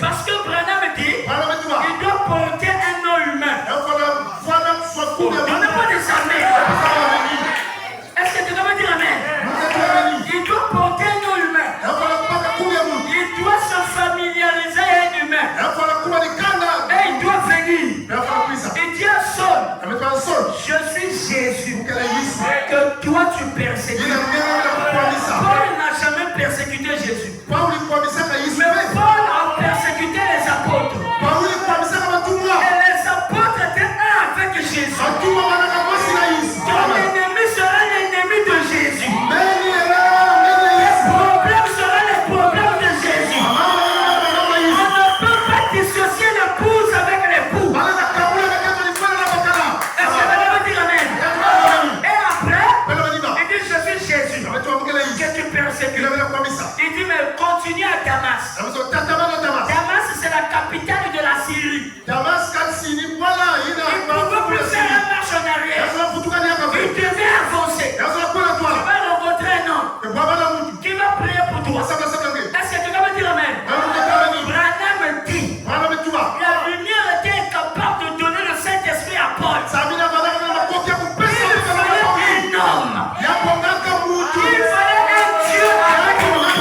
Parce que Branham dit, il doit porter un nom humain. On n'a pas des armées. Est-ce que tu dois me dire amen? Il doit porter un nom humain. Il doit se familiariser à un humain. Et il doit venir. Il dit à Saul, je suis Jésus que toi tu persécutes. Paul n'a jamais persécuté Jésus. Mais Paul a persécuté les apôtres. Et les apôtres étaient un avec Jésus. Ton ennemi sera l'ennemi de Jésus. Les problèmes seront les problèmes de Jésus. On ne peut pas dissocier l'épouse avec l'époux. Est-ce que vous allez dire amen? Et après, il dit je suis Jésus que tu persécutes. Il dit mais continue à Damas. Damas c'est la capitale de la Syrie. Il ne pouvait plus faire une marche en arrière. Il devait avancer. Tu vas rencontrer un homme qui va prier pour toi. Est-ce que tu vas me dire amen? Branham dit la lumière était incapable de donner le Saint-Esprit à Paul. Il fallait un homme. Il fallait un Dieu avec lui.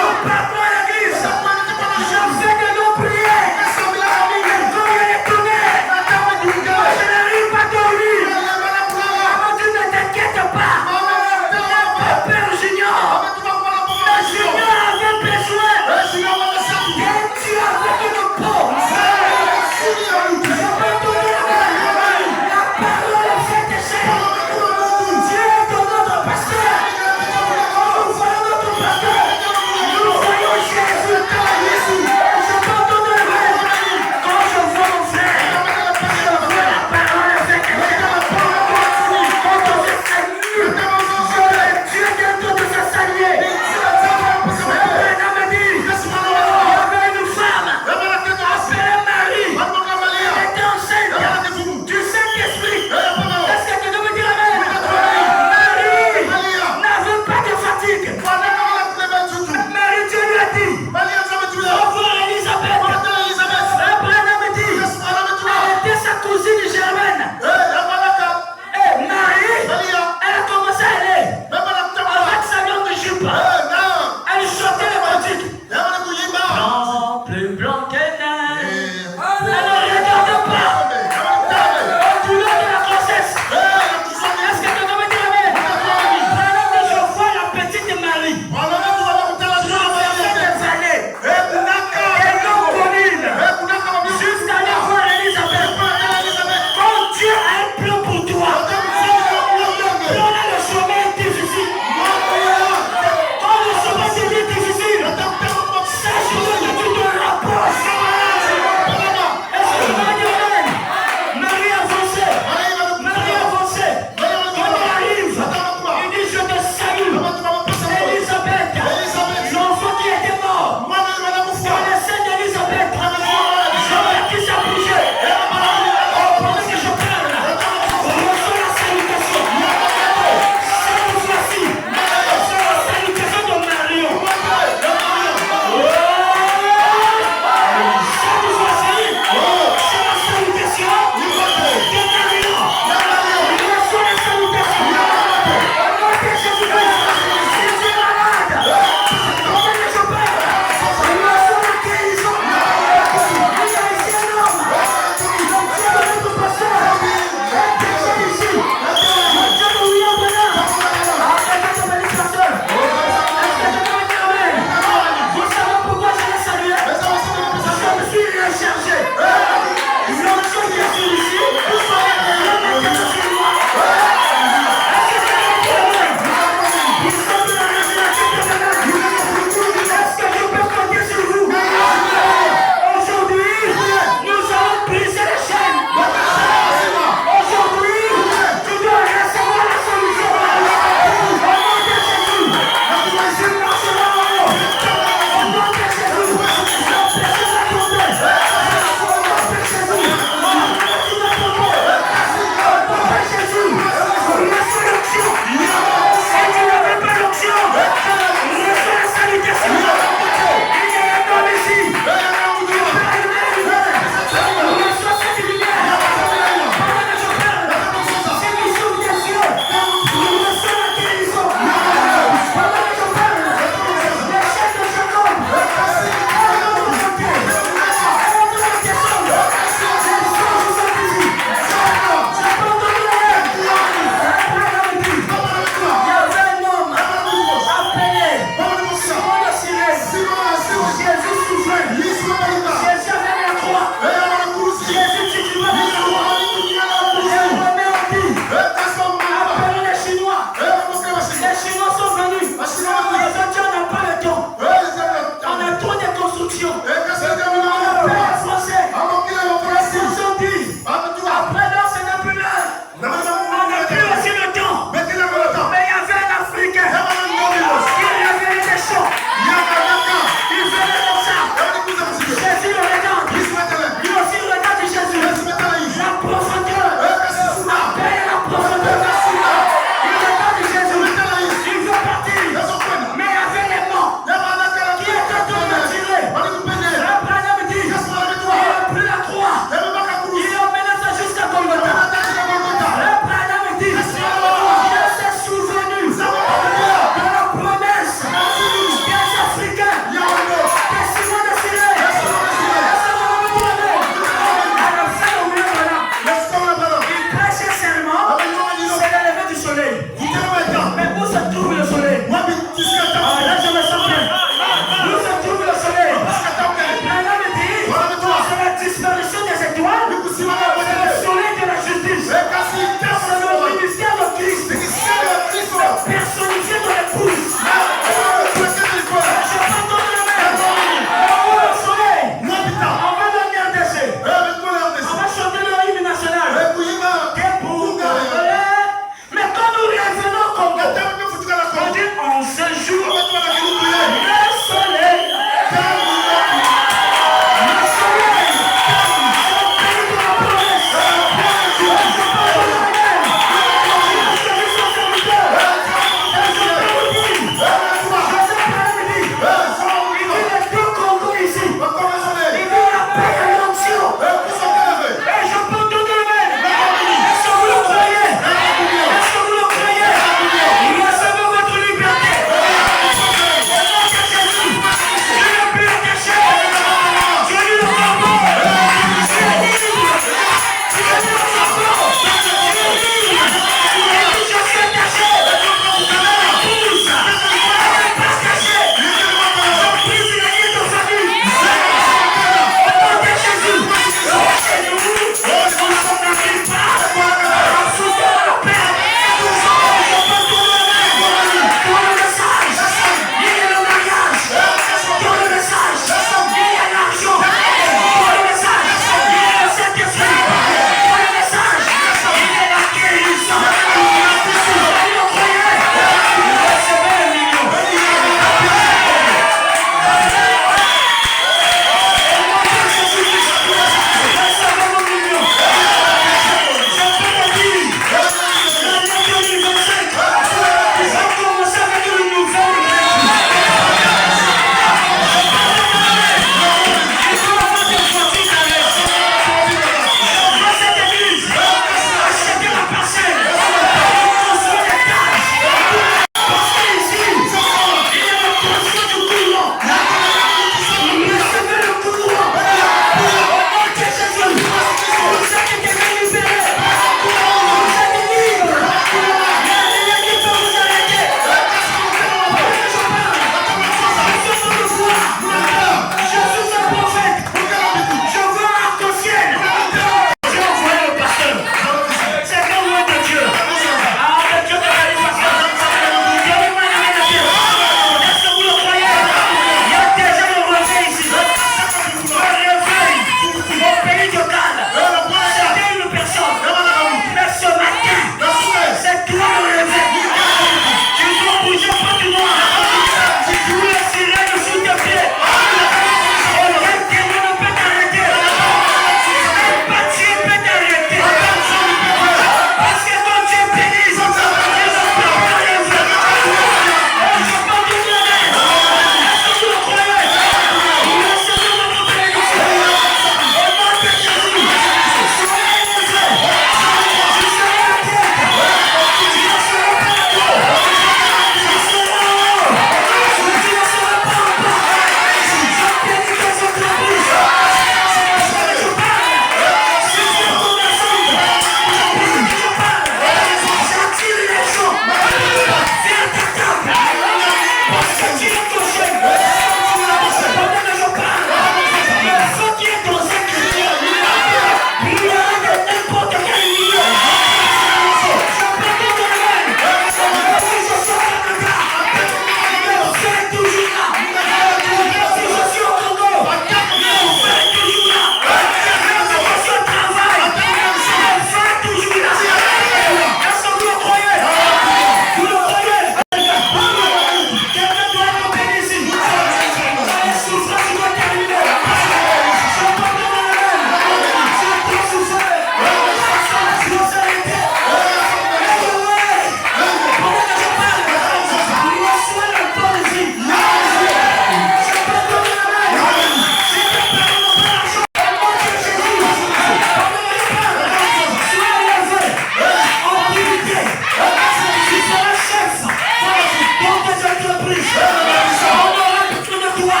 entreprise. On aura besoin de toi.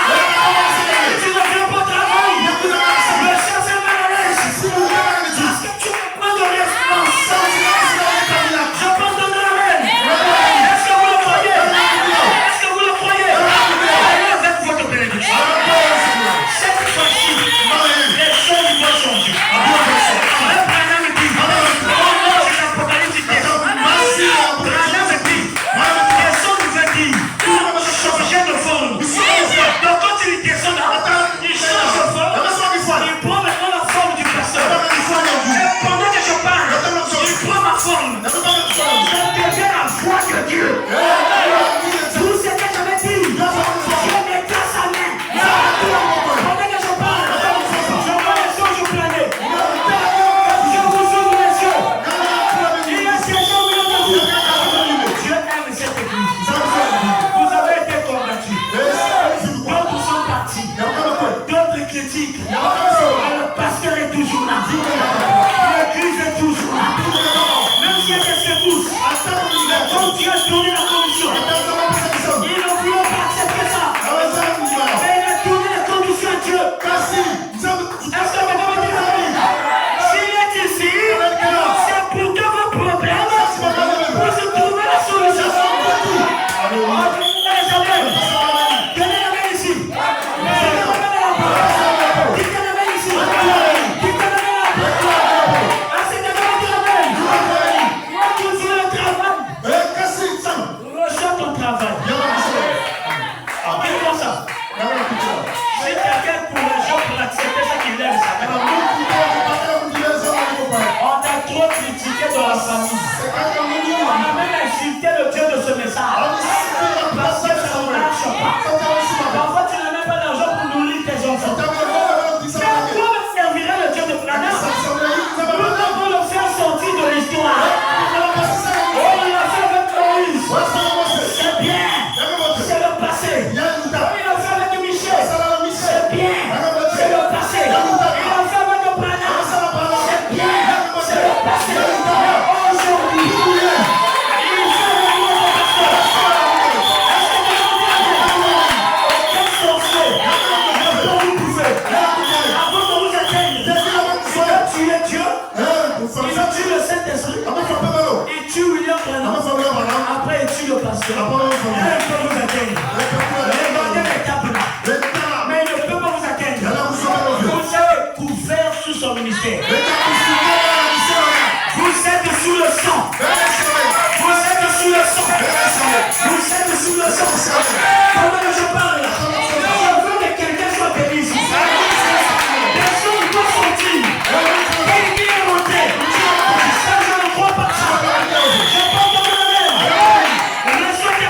Tu ne viens pas travailler. Le chef est mal à l'aise. Parce que tu n'as pas de réponse. Je pense dans la main. Est-ce que vous le croyez? Est-ce que vous le croyez? Allez avec votre bénédiction. Cette fois-ci, les choses vont changer.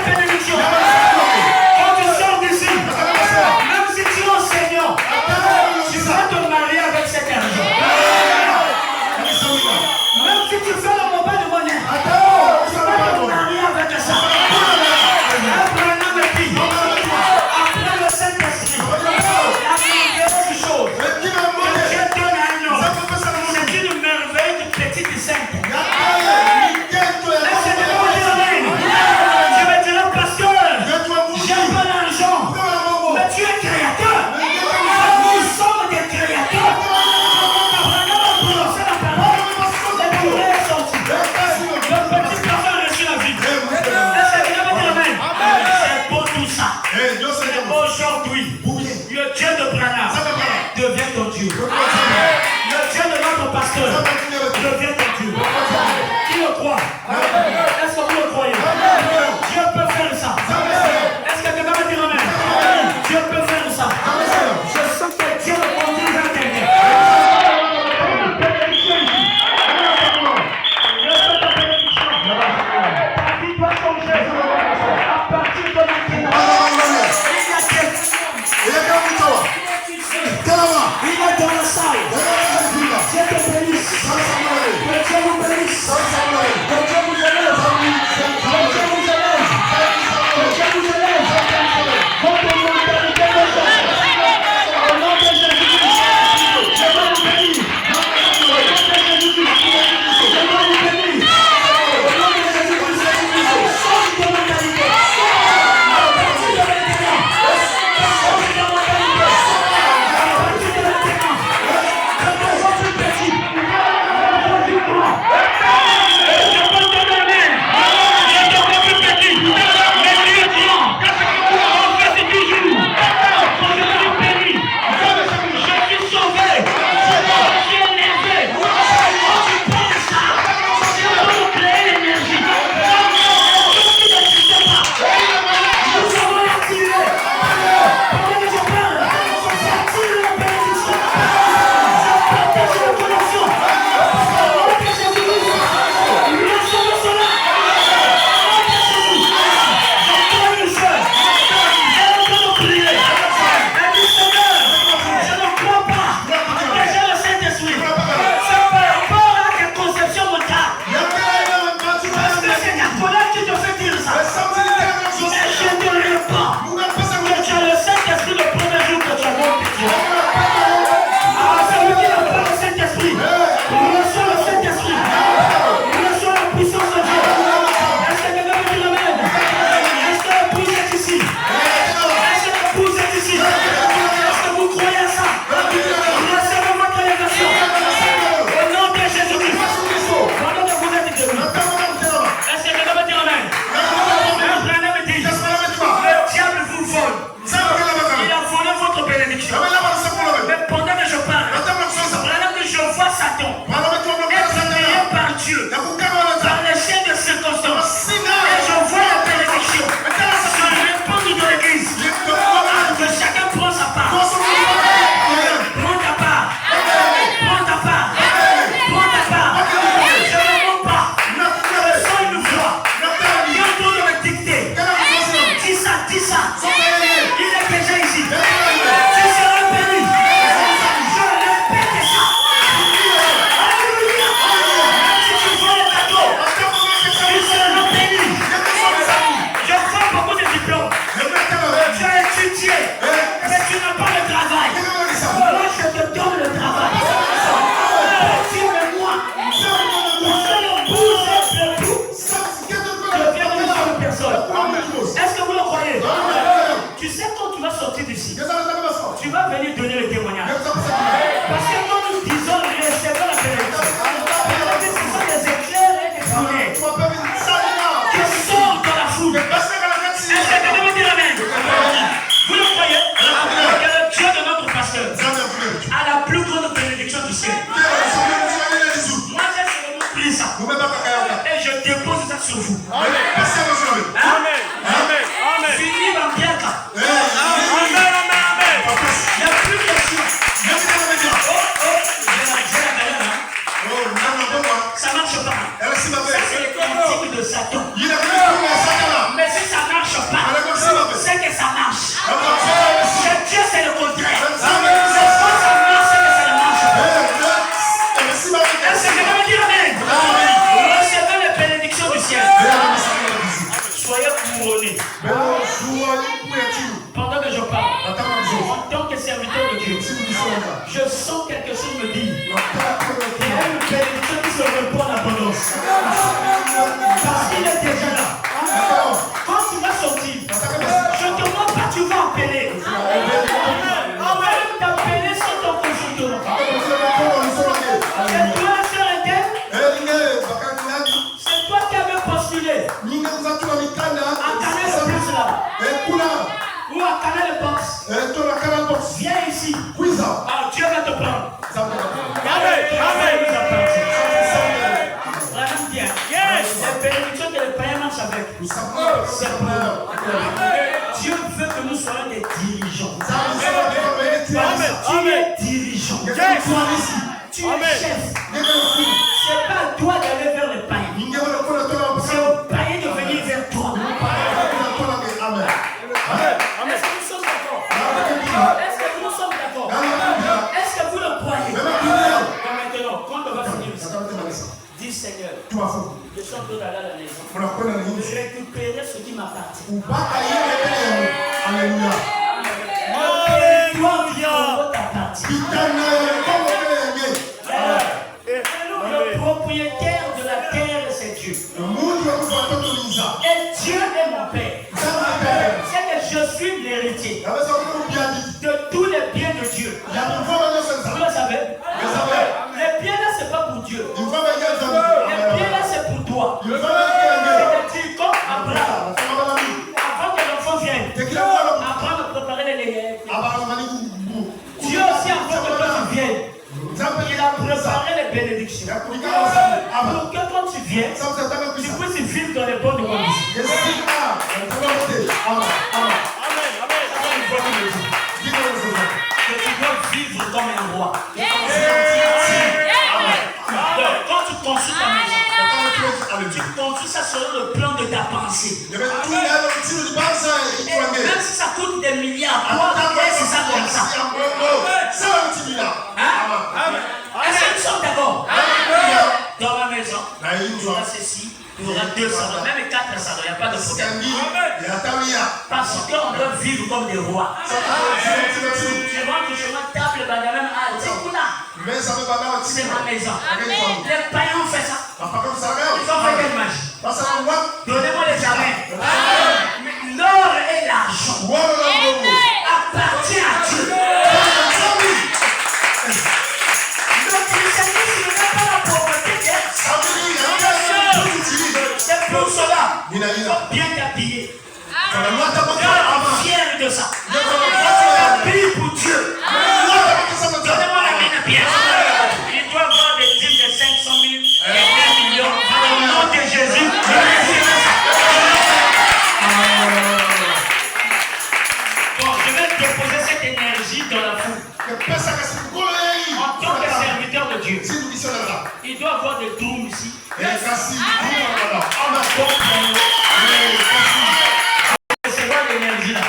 Benediction. ça. Il est déjà ici. Tu seras béni. Je répète ça. Alléluia. Même si tu vois le cadeau, tu seras béni. Je vois beaucoup de diplômes. Tu as étudié, mais tu n'as pas le travail. Moi, je te donne le travail. Retire-le-moi. Pour faire le bout, c'est le bout. Je viens de dire une personne. Est-ce que vous le croyez? Tu sais quand tu vas sortir d'ici, tu vas venir donner le témoignage. Parce que quand nous disons recevons la bénédiction, ce sont des éclairs et des lumières qui sortent dans la foule. Est-ce que quelqu'un veut dire amen? Vous le croyez? Que le Dieu de notre pasteur a la plus grande bénédiction du ciel. Moi j'ai seulement pris ça et je dépose ça sur vous. Amen. Fini ma bien là. Il n'y a plus de question. J'ai la galère là. Ça marche pas. Ça c'est le cantique de Satan. Mais si ça marche pas, c'est que ça marche. Chez Dieu c'est le contraire. C'est quand ça marche, c'est que ça ne marche pas. Est-ce que je peux dire amen? Recevez les bénédictions du ciel. Soyez couronnés. Pendant que je parle, en tant que serviteur de Dieu, je sens quelque chose me dire. Il y a une bénédiction qui se répond en abondance. Parce qu'il est déjà là. Quand tu vas sortir, je te demande pas, tu vas appeler. On va t'appeler sans ton consultant. C'est toi, sœur Eden? C'est toi qui avais postulé. À Canal Plus là. Ou à Canal Box. Viens ici. Ah, Dieu va te prendre. Amen. Vraiment bien. Les bénédictions que les païens marchent avec. C'est pour Dieu veut que nous soyons des dirigeants. Tu es dirigeant. Tu es chef. C'est pas à toi d'aller vers les païens. C'est aux païens de venir vers toi. Est-ce que nous sommes d'accord? Est-ce que nous sommes d'accord? Est-ce que vous le croyez? Maintenant, quand on va finir ici, dis Seigneur, je suis en train d'aller à la maison. Récupérer ce qui m'appartient. Alléluia. Le propriétaire de la terre, c'est Dieu. Et Dieu est mon Père. C'est que je suis l'héritier de tous les biens de Dieu. Vous le savez? Les biens là, c'est pas pour Dieu. Les biens là, c'est pour toi. C'est-à-dire comme Abraham, avant que l'enfant vienne, Abraham a préparé les légumes. Dieu aussi, avant que toi tu viennes, il a préparé les bénédictions. Pour que quand tu viens, tu puisses vivre dans les bonnes conditions. Que tu dois vivre comme un roi. Quand tu construis ta maison, tu construis ça selon le plan de ta pensée. Et même si ça coûte des milliards, toi, c'est ça comme ça. Est-ce que nous sommes d'accord? Dans ma maison, il y aura ceci, il y aura 2 salons, même 4 salons, il n'y a pas de problème. Parce qu'on doit vivre comme des rois. Tu rentres chez moi, table, même c'est ma maison. Les païens ont fait ça. Ils ont fait quelle magie? Donnez-moi les amens. L'or et l'argent appartiennent à Dieu. Le christianisme n'est pas la propriété d'être. C'est pour cela. Il faut bien t'habiller. Fier de ça. Habille pour Dieu. Donnez-moi la main bien. Il doit avoir des dîmes de 500 000 et 1 million. Au nom de Jésus. Bon, je vais déposer cette énergie dans la foule. En tant que serviteur de Dieu, il doit avoir des drômes ici. Recevoir l'énergie là.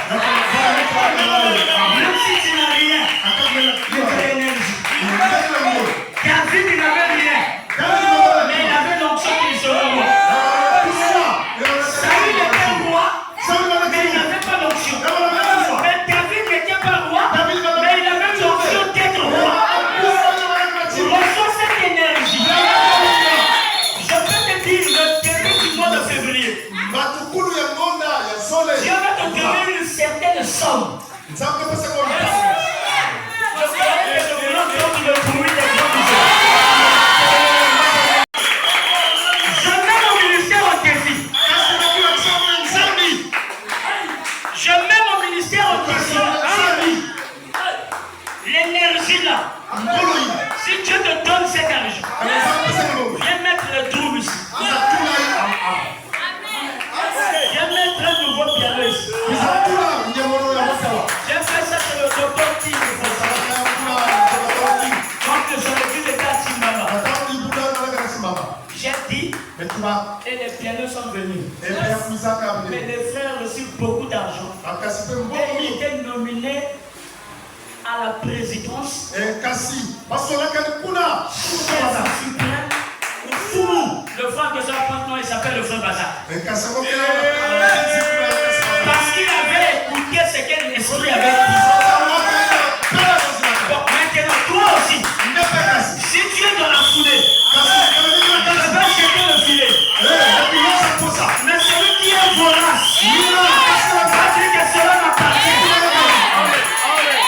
une somme. Je mets mon ministère au défi. Je mets mon ministère au défi. L'énergie là. Si Dieu te donne cet argent, viens mettre le trouble ici. Viens mettre un nouveau piano ici. J'ai fait ça sur le docteur qui me fait ça. Quand j'aurais dû être à Timbaba. J'ai dit, et les pianos sont venus. Mais les frères reçoivent beaucoup d'argent. Et ils étaient nominés à la présidence. Le frère que ça maintenant, il s'appelle le frère Bazar. Parce qu'il avait écouté ce que l'esprit avait dit. Donc maintenant, toi aussi, si tu es dans la foulée, tu vas jeter le filet. Mais celui qui est vorace, va dire que cela m'appartient.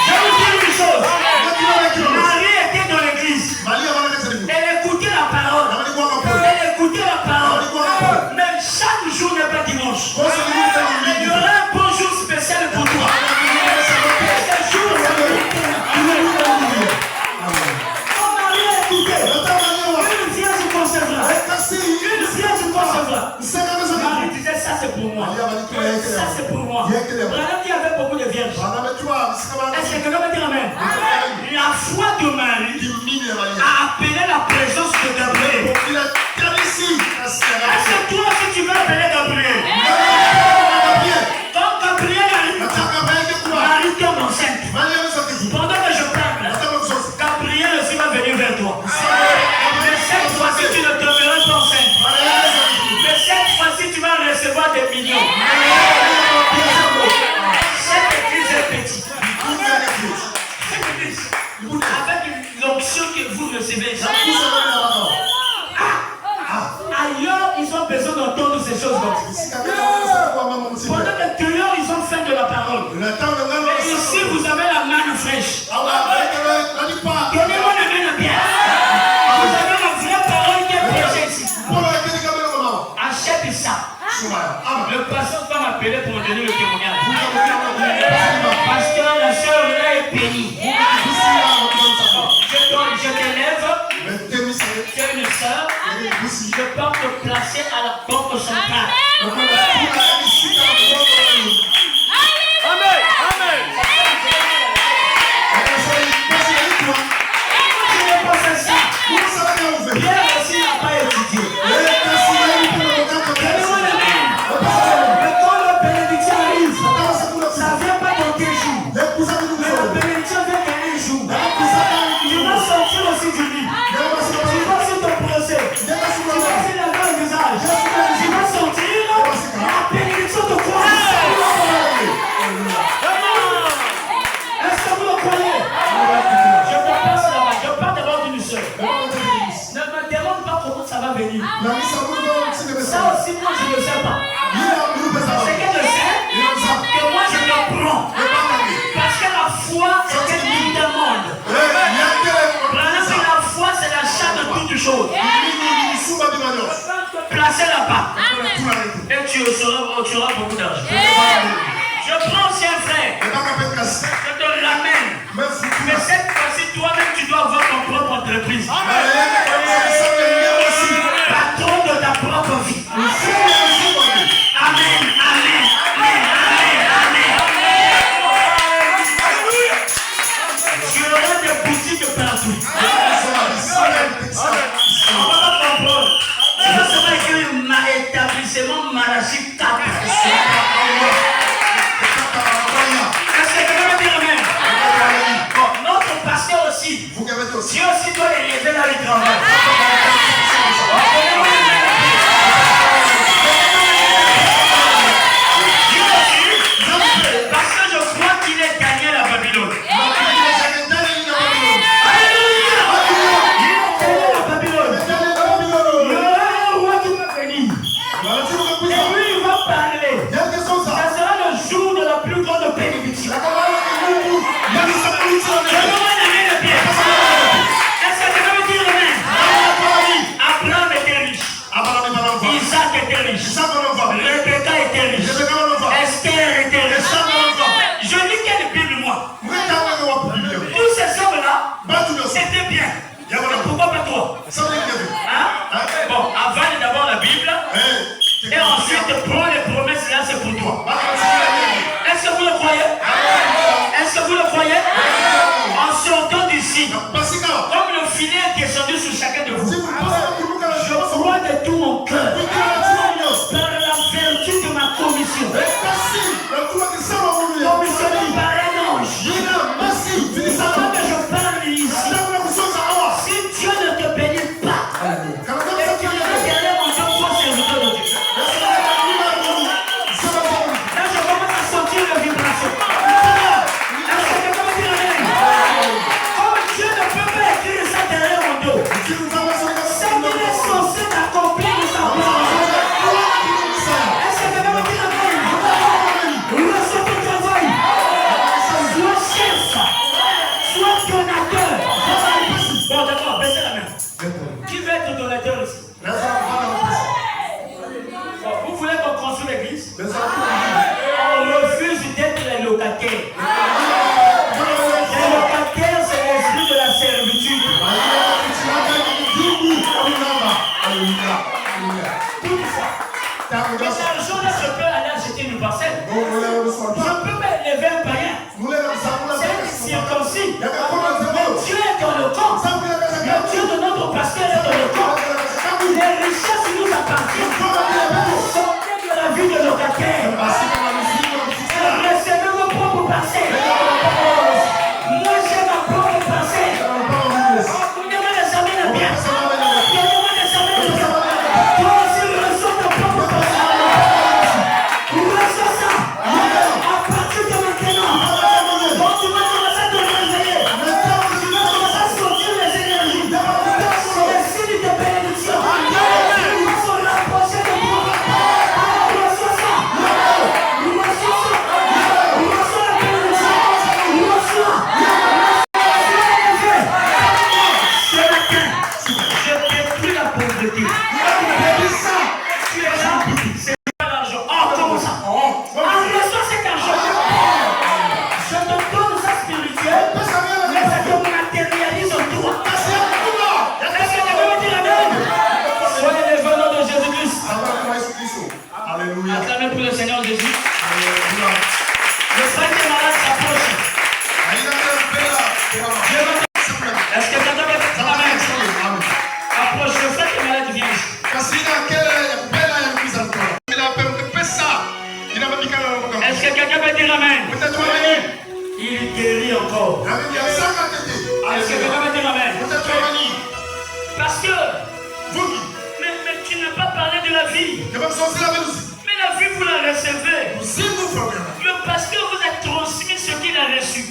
Je vous dis une chose. Marie était dans l'église. Elle écoutait la parole. Mais chaque jour n'est pas dimanche. Il y aura un bon jour spécial pour toi. Ce jour, ton mari a écouté. Une vierge concevra. Marie disait ça c'est pour moi. Ça c'est pour moi. Branham dit avait beaucoup de vierges. Est-ce que quelqu'un peut dire amen? La foi de Marie a appelé la présence de Gabriel. Est-ce que toi aussi tu veux appeler Gabriel? Quand Gabriel arrive, Marie tombe enceinte. Pendant que je parle, Gabriel aussi va venir vers toi. Mais cette fois-ci tu ne tomberas pas enceinte. Mais cette fois-ci tu vas recevoir des millions. Cette église est petite. Cette église, avec l'onction que vous recevez, ailleurs, ils ont besoin d'entendre ces choses comme ça. Pendant que dehors, ils ont faim de la parole. Mais ici, vous avez la main fraîche. Donnez-moi la main bien. Vous avez la vraie parole qui est prêchée ici. Achète ça. Le pasteur va m'appeler pour me donner le témoignage. Pasteur, la soeur là est bénie. Je t'élève. Tu es une soeur. Je peux te placer à la banque centrale. Amen. Tu n'es pas fait ça. Pierre aussi n'a pas étudié. Mais quand la bénédiction arrive, ça ne vient pas dans tes jours. Mais la bénédiction vient dans un jour. Tu vas sortir aussi du lit. Tu vas sur ton procès. Tu vas sur la main au visage. Tu vas sortir. La bénédiction te croise. peux pas élever un païen. C'est circoncis. Mais Dieu est dans le camp. Le Dieu de notre pasteur est dans le camp. Les richesses nous appartiennent. Sortez de la vie de locataire. Recevez vos propres passés. Moi j'ai ma propre passé. Vous devez les amener bien. Toi aussi reçois ton propre passé. Reçois ça. À partir de maintenant. Quand tu vas commencer à te réveiller. Tu vas commencer à sortir les énergies. C'est les signes de bénédiction. Ils vont se rapprocher de toi. Reçois ça. Reçois ça. Reçois la bénédiction. Reçois. Ce matin, je détruis la pauvreté. Tu es là, c'est pas l'argent. Oh, comment ça? Reçois cet argent. Je te donne ça spirituel, mais ça te matérialise en toi. Est-ce que tu peux me dire amen? Soyez les venants de Jésus-Christ. Alléluia. Acclamez pour le Seigneur Jésus. Le cinquième malade s'approche. Est-ce que quelqu'un peut dire amen? Approche, le cinquième malade vient ici. Est-ce que quelqu'un peut dire amen? Il guérit encore. Est-ce que quelqu'un peut dire amen? Parce que, mais tu n'as pas parlé de la vie. Mais la vie, vous la recevez. Le pasteur vous a transmis ce qu'il a reçu.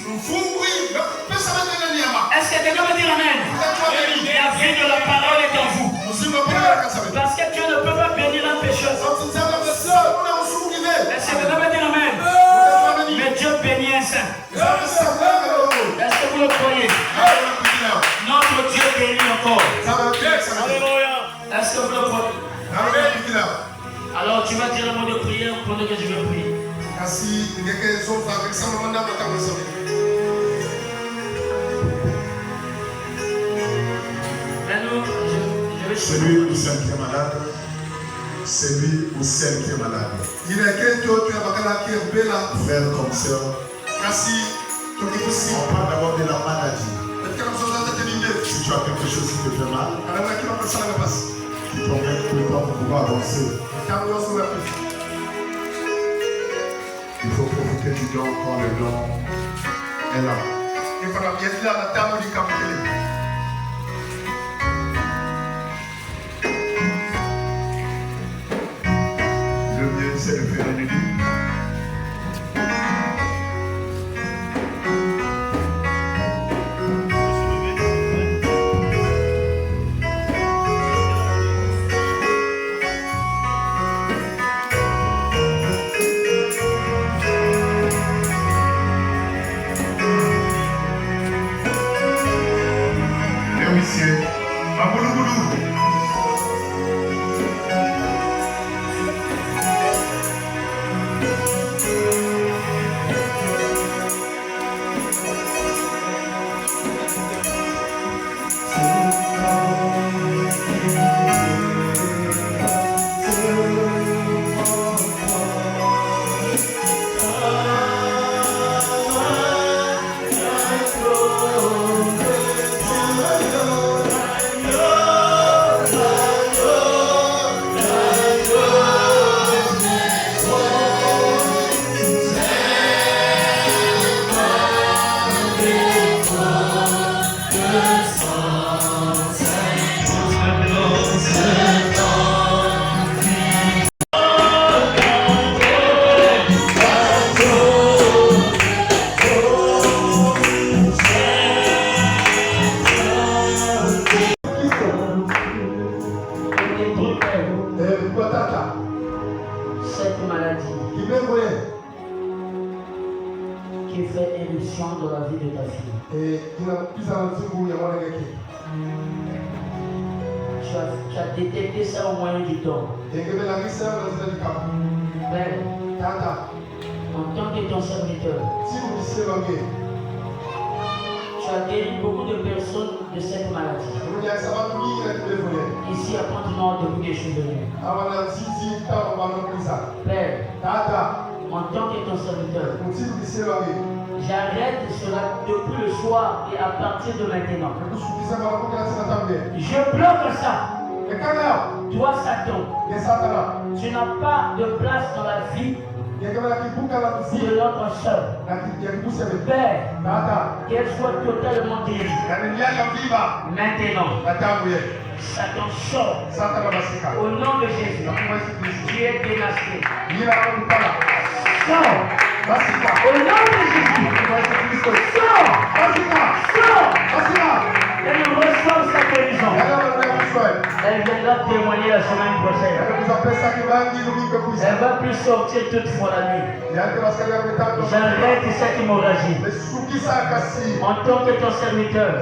Est-ce que quelqu'un peut dire amen? La vie de la parole est en vous. Parce que Dieu ne peut pas bénir un pécheur. Est-ce que quelqu'un peut dire amen? Mais Dieu bénit un saint. Est-ce que vous le croyez? Notre Dieu bénit encore. Est-ce que vous le croyez? Alors tu vas dire un mot de prière pendant que je vais prier. Maintenant, je vais Celui ou celle qui est malade, celui ou celle qui est malade. Frère comme sœur, on parle d'abord de la maladie. Si tu as quelque chose qui te fait mal, qui t'embête pour pouvoir avancer, il faut profiter du don quand le don est là. Le mieux, c'est de faire une nuit. Cette maladie qui fait éruption dans la vie de ta fille. Tu as détecté ça au moyen du temps. Père, en tant que ton serviteur, tu as guéri beaucoup de personnes de cette maladie. Ici à Pointe-Nord, depuis que je suis venu. Père, En tant que ton serviteur, j'arrête cela depuis le soir et à partir de maintenant. Je bloque ça. Toi, Satan, tu n'as pas de place dans la vie de notre soeur. Père, qu'elle soit totalement guérie. Maintenant, Satan sort. Au nom de Jésus, tu es démasqué. Sors. Au nom de Jésus, sors. Elle reçoit sa guérison. Elle viendra témoigner la semaine prochaine. Elle va plus sortir toutefois la nuit. J'arrête cette hémorragie. En tant que ton serviteur,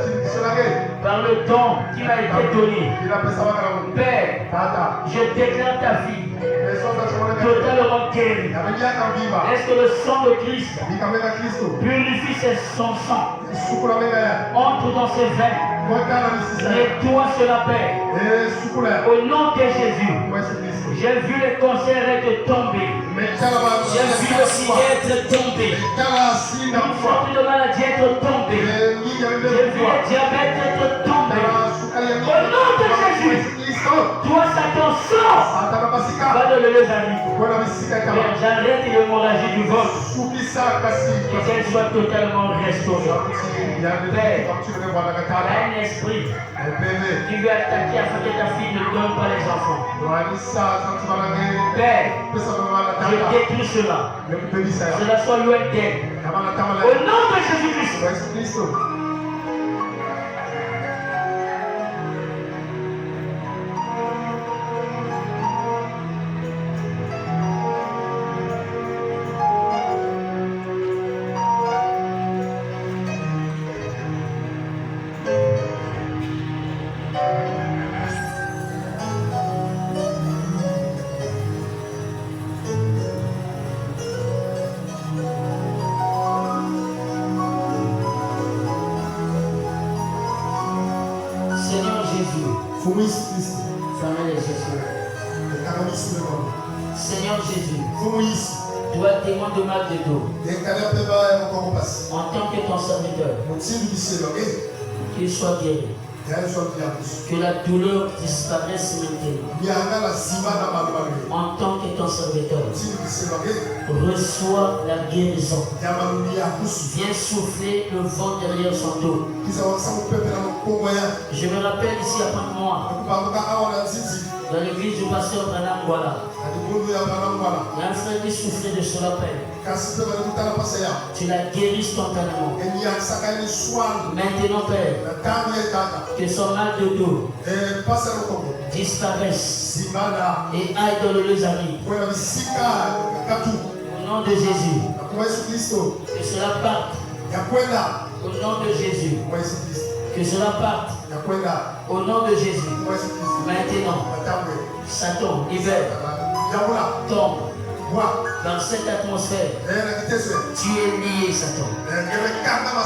par le don qui m'a été donné, Père, je déclare ta vie totalement guérie. Est-ce que le sang de Christ purifie son sang, entre dans ses veines, nettoie cela, Père. Au nom de Jésus, j'ai vu les cancers être tombés. J'ai vu le sida être tombé. Une sorte de maladie être tombée. J'ai vu le diabète être tombé. Au nom de Jésus, toi, Satan, sors. Va dans le Lézari. J'arrête l'hémorragie du ventre. Et qu'elle soit totalement restaurée. Père, il y a un esprit qui veut attaquer afin que ta fille ne donne pas les enfants. Père, je détruis cela. Cela soit loin d'elle. Au nom de Jésus-Christ. Seigneur Jésus, toi témoin de mal de dos, en tant que ton serviteur, qu'il soit guéri, que la douleur disparaisse maintenant. En tant que ton serviteur, reçois la guérison. Viens souffler le vent derrière son dos. Je me rappelle ici après moi, dans l'église du pasteur Branham Gwala, il y a un frère qui souffrait de cela, Père. Tu l'as guéri instantanément. Maintenant, Père, que son mal de dos disparaisse et aille dans le Lézari. Au nom de Jésus, que cela parte. Au nom de Jésus, que cela parte. Au nom de Jésus, maintenant, Satan, hiver, tombe dans cette atmosphère. Tu es lié, Satan.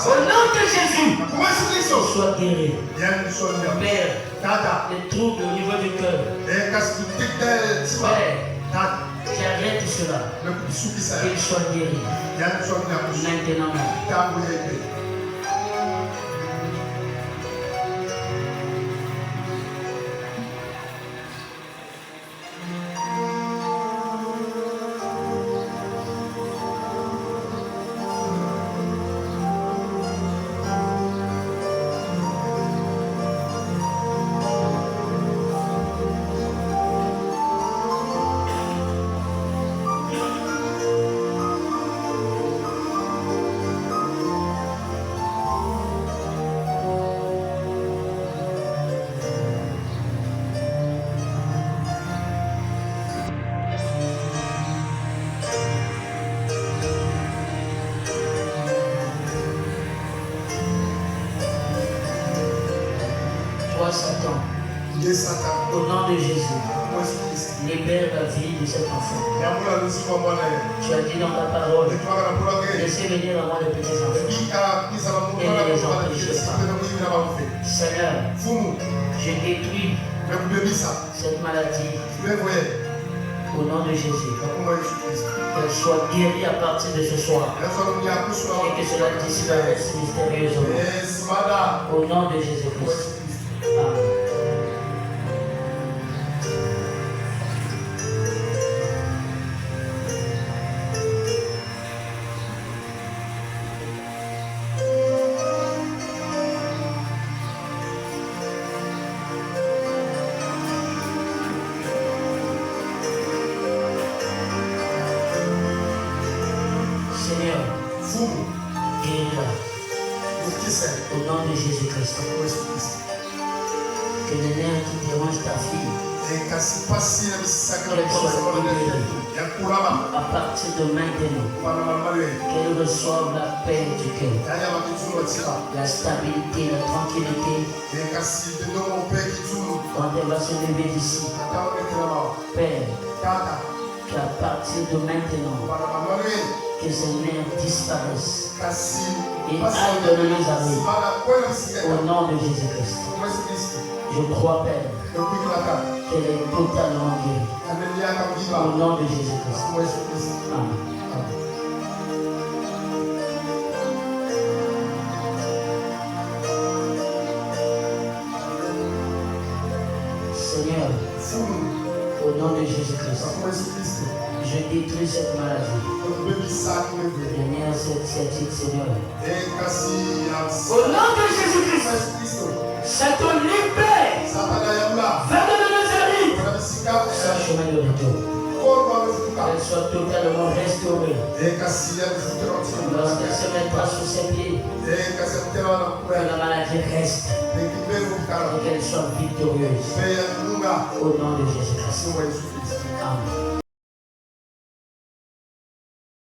Au nom de Jésus, sois guéri. Père, les troubles au niveau du cœur. Père, j'arrête cela. Qu'il soit guéri. Maintenant. Satan, au nom de Jésus, libère la vie de cet enfant. Tu as dit dans ta parole, laissez venir à moi les petits enfants et ne les empêchez pas. Seigneur, je détruis cette maladie Au nom de Jésus. Qu'elle soit guérie à partir de ce soir. Et que cela disparaisse mystérieusement. Au nom de Jésus-Christ. Amen. Au nom de Jésus-Christ. Que les nerfs qui dérangent ta fille à partir de maintenant, qu'elle reçoive la paix du cœur, la stabilité, la tranquillité. Quand elle va se lever d'ici, Père, qu'à partir de maintenant, que ces nerfs disparaissent et aillent de nous armées. Au nom de Jésus-Christ. Je crois, Père, qu'elle est totalement guérie. Au nom de Jésus-Christ. Amen. Seigneur, au nom de Jésus-Christ, je détruis cette maladie. Seigneur, cette Seigneur. Au nom de Jésus-Christ, c'est ton libère. Vers de Nazareth. Sans chemin de retour. Qu'elle soit totalement restaurée. Lorsqu'elle se mettra sur ses pieds, que la maladie reste. Et qu'elle soit victorieuse. Au nom de Jésus-Christ. Amen.